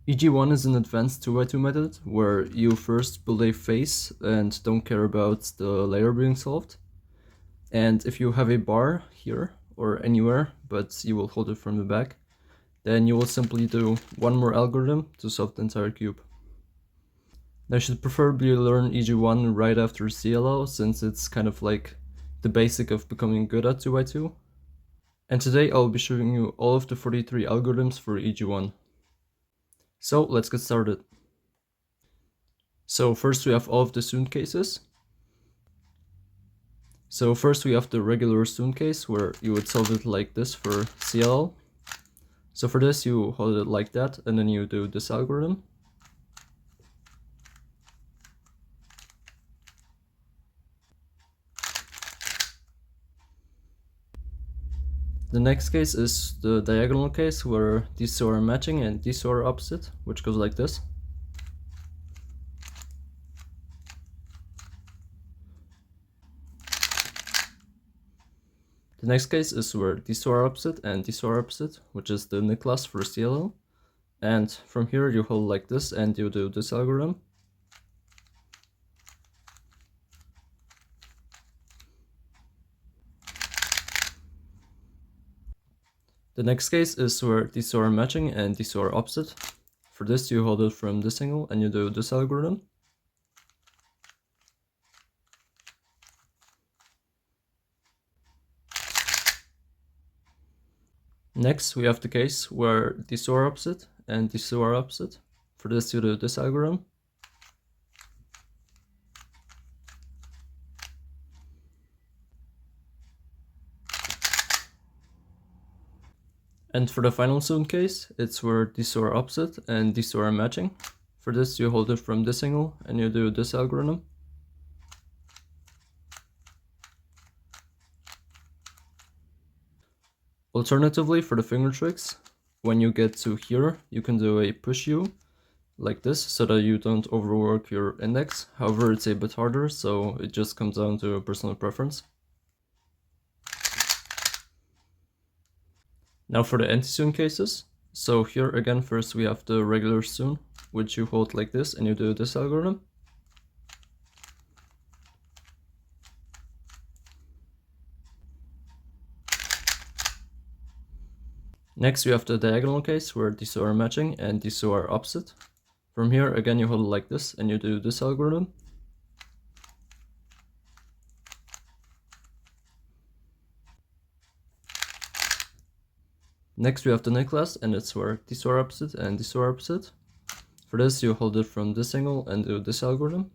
EG-1 is an advanced 2x2 method where you first build a face and don't care about the layer being solved. And if you have a bar here or anywhere, but you will hold it from the back, then you will simply do one more algorithm to solve the entire cube. I should preferably learn EG-1 right after CLL, since it's kind of like the basic of becoming good at 2x2. And today I'll be showing you all of the 43 algorithms for EG-1. So let's get started. So first we have all of the Sune cases. So first we have the regular Sune case where you would solve it like this for CLL. So for this you hold it like that and then you do this algorithm. The next case is the diagonal case where these two are matching and these two are opposite, which goes like this. The next case is where these two are opposite and these two are opposite, which is the Nicholas for CLL. And from here you hold like this and you do this algorithm. The next case is where these two are matching and these two are opposite. For this you hold it from this angle and you do this algorithm. Next we have the case where these two are opposite and these two are opposite. For this you do this algorithm. And for the final Sune case, it's where these two are opposite and these two are matching. For this you hold it from this angle and you do this algorithm. Alternatively, for the Fingertricks, when you get to here, you can do a push U like this so that you don't overwork your index. However, it's a bit harder, so it just comes down to personal preference. Now for the Anti-Sune cases. So here again, first we have the regular Sune, which you hold like this and you do this algorithm. Next we have the diagonal case where these two are matching and these two are opposite. From here again you hold it like this and you do this algorithm. Next we have the Nicholas and it's where these two are opposite and these two are opposite. For this you hold it from this angle and do this algorithm.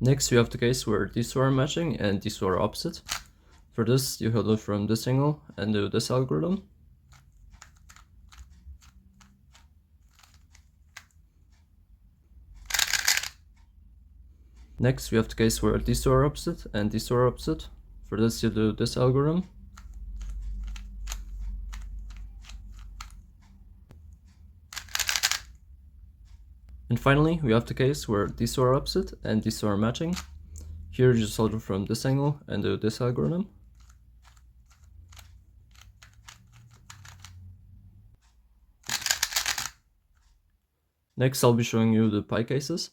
Next we have the case where these two are matching and these two are opposite. For this you hold it from this angle and do this algorithm. Next we have the case where these two are opposite and these two are opposite. For this you do this algorithm. And finally we have the case where these two are opposite and these two are matching. Here you just hold it from this angle and do this algorithm. Next I'll be showing you the pi cases.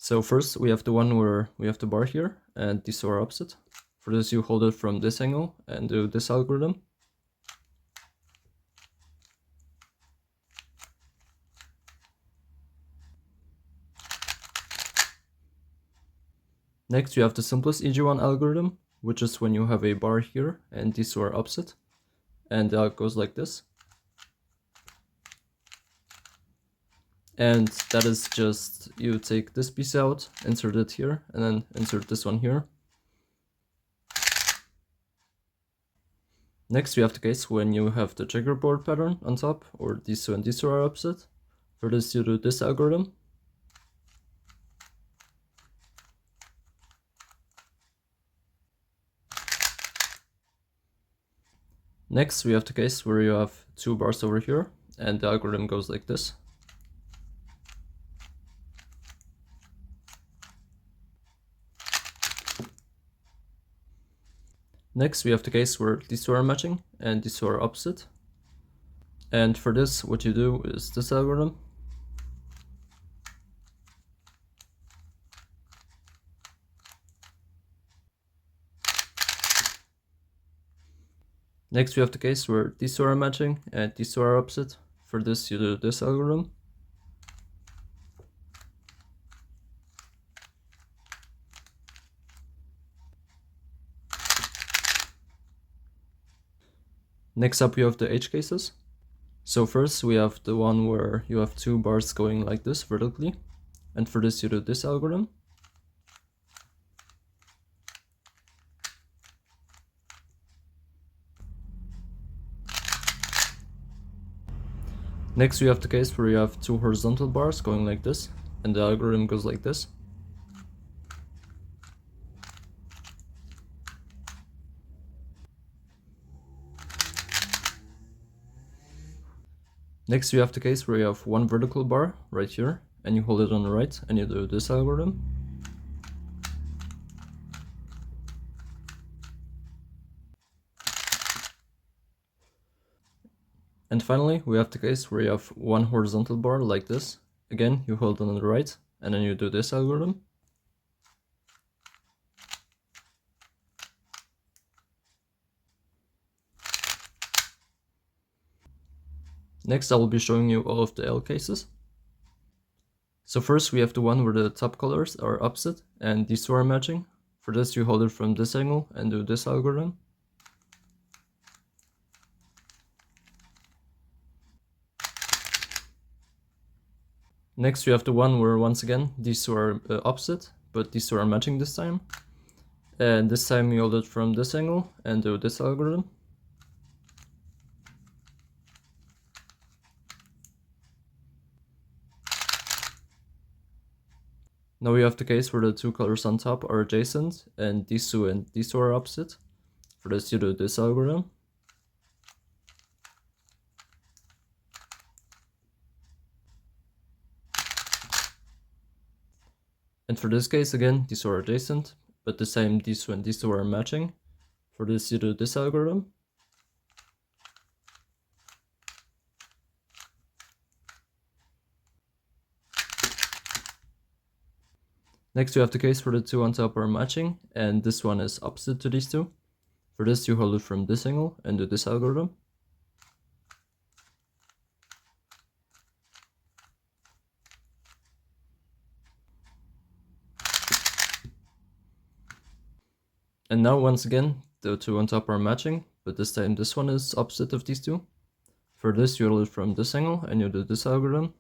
So first we have the one where we have the bar here and these two are opposite. For this you hold it from this angle and do this algorithm. Next you have the simplest EG-1 algorithm, which is when you have a bar here and these two are opposite. And it goes like this. And that is just, you take this piece out, insert it here, and then insert this one here. Next we have the case when you have the checkerboard pattern on top, or these two and these two are opposite. For this you do this algorithm. Next we have the case where you have two bars over here, and the algorithm goes like this. Next, we have the case where these two are matching and these two are opposite. And for this, what you do is this algorithm. Next, we have the case where these two are matching and these two are opposite. For this, you do this algorithm. Next up, you have the edge cases. So first, we have the one where you have two bars going like this vertically. And for this, you do this algorithm. Next, we have the case where you have two horizontal bars going like this, and the algorithm goes like this. Next, you have the case where you have one vertical bar right here, and you hold it on the right, and you do this algorithm. And finally, we have the case where you have one horizontal bar like this. Again, you hold on the right, and then you do this algorithm. Next, I will be showing you all of the L cases. So first, we have the one where the top colors are opposite, and these two are matching. For this, you hold it from this angle and do this algorithm. Next, you have the one where, once again, these two are opposite, but these two are matching this time. And this time you hold it from this angle and do this algorithm. Now we have the case where the two colors on top are adjacent, and these two are opposite. For this, you do this algorithm. And for this case, again, these are adjacent, but this time these two are matching. For this, you do this algorithm. Next, you have the case where the two on top are matching, and this one is opposite to these two. For this, you hold it from this angle and do this algorithm. And now, once again, the two on top are matching, but this time this one is opposite of these two. For this, you hold it from this angle and you do this algorithm.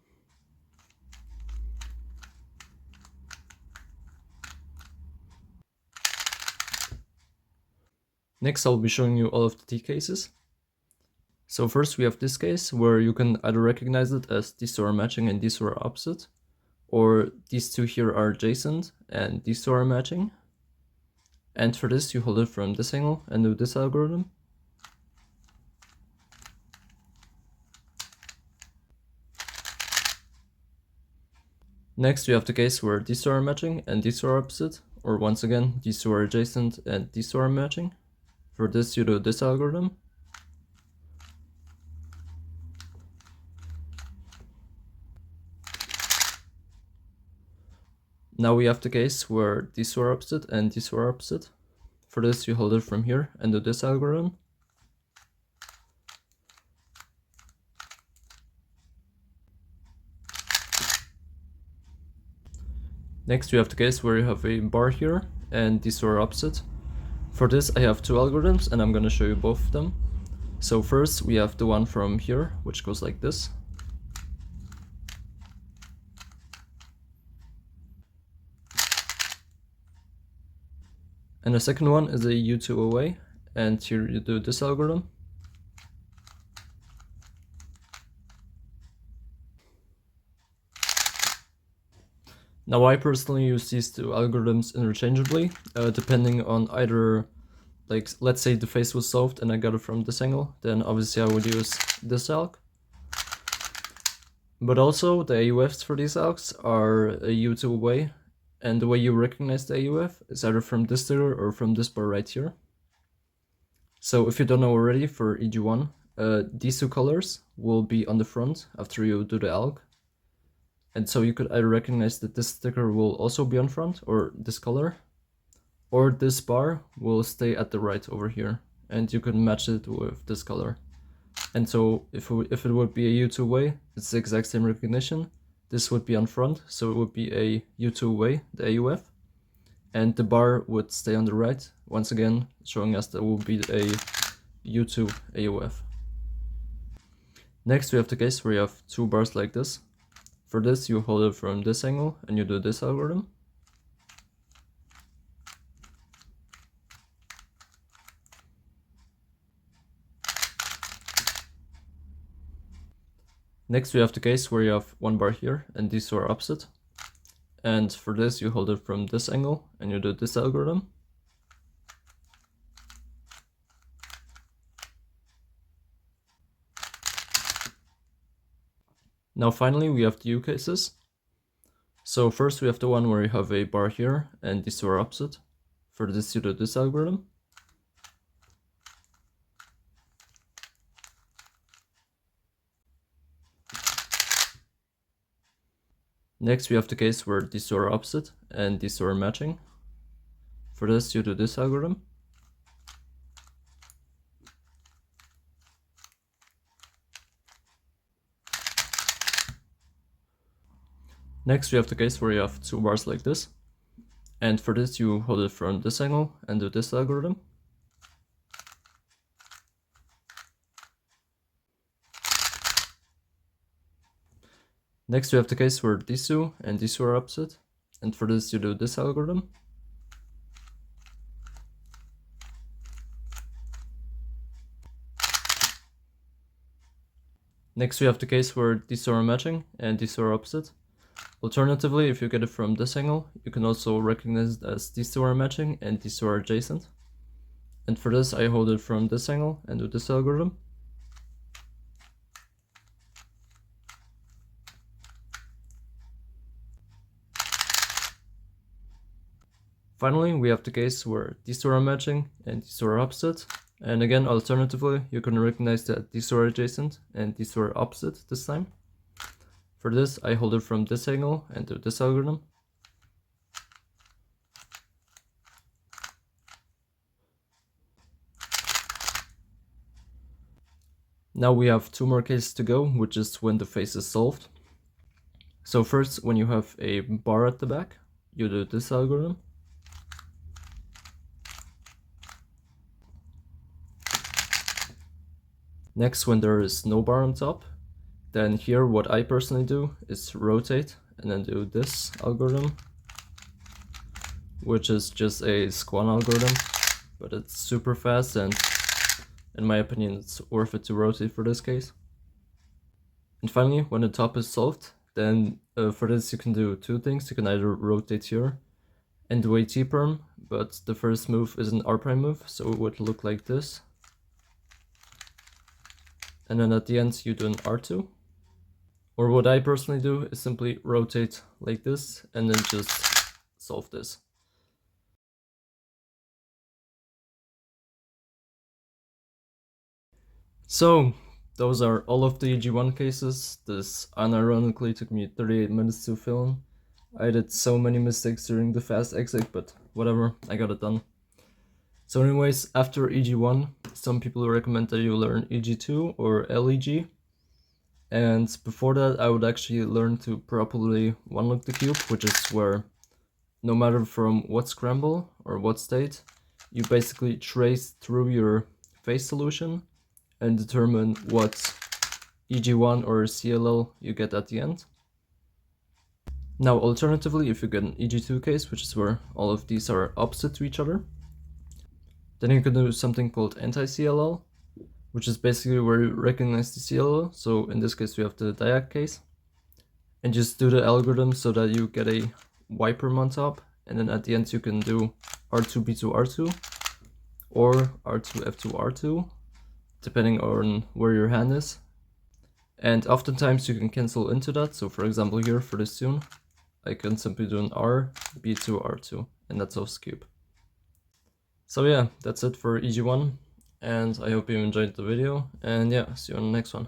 Next, I'll be showing you all of the T cases. So first, we have this case where you can either recognize it as these two are matching and these two are opposite, or these two here are adjacent and these two are matching. And for this, you hold it from this angle and do this algorithm. Next, you have the case where these two are matching and these two are opposite, or once again, these two are adjacent and these two are matching. For this, you do this algorithm. Now we have the case where these two are opposite and these two are opposite. For this, you hold it from here and do this algorithm. Next, you have the case where you have a bar here and these two are opposite. For this, I have two algorithms and I'm going to show you both of them. So first, we have the one from here, which goes like this. And the second one is a U2 away, and here you do this algorithm. Now I personally use these two algorithms interchangeably, depending on either, like, let's say the face was solved and I got it from this angle, then obviously I would use this alg. But also the AUFs for these algs are a U2 away, and the way you recognize the AUF is either from this trigger or from this bar right here. So if you don't know already, for EG-1, these two colors will be on the front after you do the alg. And so you could either recognize that this sticker will also be on front, or this color, or this bar will stay at the right over here, and you can match it with this color. And so if it would be a U2 way, it's the exact same recognition. This would be on front, so it would be a U2 way, the AUF. And the bar would stay on the right, once again showing us that will be a U2 AUF. Next we have the case where you have two bars like this. For this you hold it from this angle and you do this algorithm. Next we have the case where you have one bar here and these two are opposite. And for this you hold it from this angle and you do this algorithm. Now finally we have the U cases. So first we have the one where you have a bar here and these two are opposite. For this you do this algorithm. Next we have the case where these two are opposite and these two are matching. For this you do this algorithm. Next we have the case where you have two bars like this. And for this you hold it from this angle and do this algorithm. Next we have the case where these two and these two are opposite. And for this you do this algorithm. Next we have the case where these two are matching and these two are opposite. Alternatively, if you get it from this angle, you can also recognize it as these two are matching and these two are adjacent. And for this I hold it from this angle and do this algorithm. Finally, we have the case where these two are matching and these two are opposite. And again, alternatively, you can recognize that these two are adjacent and these two are opposite this time. For this, I hold it from this angle and do this algorithm. Now we have two more cases to go, which is when the face is solved. So first, when you have a bar at the back, you do this algorithm. Next, when there is no bar on top, then here what I personally do is rotate and then do this algorithm, which is just a squan algorithm, but it's super fast and in my opinion it's worth it to rotate for this case. And finally, when the top is solved, then for this you can do two things. You can either rotate here and do a T-perm, but the first move is an R' move, so it would look like this. And then at the end you do an R2. Or what I personally do is simply rotate like this and then just solve this. So those are all of the EG-1 cases. This unironically took me 38 minutes to film. I did so many mistakes during the fast exit, but whatever, I got it done. So anyways, after EG-1, some people recommend that you learn EG-2 or LEG. And before that, I would actually learn to properly one-look the cube, which is where no matter from what scramble or what state, you basically trace through your phase solution and determine what EG-1 or CLL you get at the end. Now, alternatively, if you get an EG-2 case, which is where all of these are opposite to each other, then you can do something called Anti-CLL, which is basically where you recognize the CLL. So in this case, we have the diag case, and just do the algorithm so that you get a Y-perm on top, and then at the end you can do R2B2R2 or R2F2R2, depending on where your hand is. And oftentimes you can cancel into that. So for example here for this tune, I can simply do an RB2R2, and that's off cube. So yeah, that's it for EG-1. and I hope you enjoyed the video, and yeah, see you on the next one.